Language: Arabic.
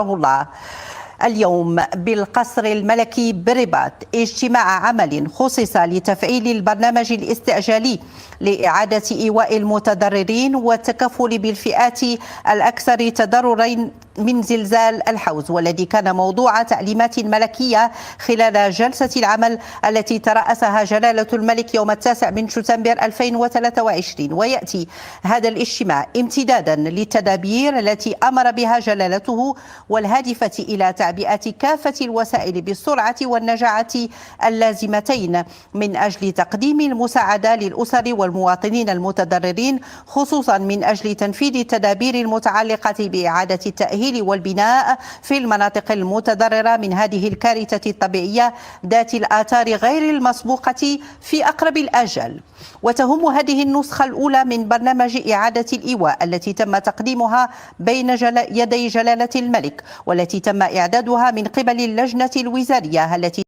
الله اليوم بالقصر الملكي بالرباط اجتماع عمل خصص لتفعيل البرنامج الاستعجالي لإعادة إيواء المتضررين والتكفل بالفئات الأكثر تضررا من زلزال الحوز، والذي كان موضوع تعليمات ملكية خلال جلسة العمل التي ترأسها جلالة الملك يوم 9 من شتنبر 2023. ويأتي هذا الاجتماع امتدادا للتدابير التي أمر بها جلالته والهادفة إلى تعبئة كافة الوسائل بالسرعة والنجاعة اللازمتين من أجل تقديم المساعدة للأسر والمواطنين المتضررين، خصوصا من أجل تنفيذ التدابير المتعلقة بإعادة التأهيل والبناء في المناطق المتضررة من هذه الكارثة الطبيعية ذات الآثار غير المسبوقة في أقرب الآجال. وتهم هذه النسخة الأولى من برنامج إعادة الإيواء التي تم تقديمها بين يدي جلالة الملك، والتي تم إعدادها من قبل اللجنة الوزارية التي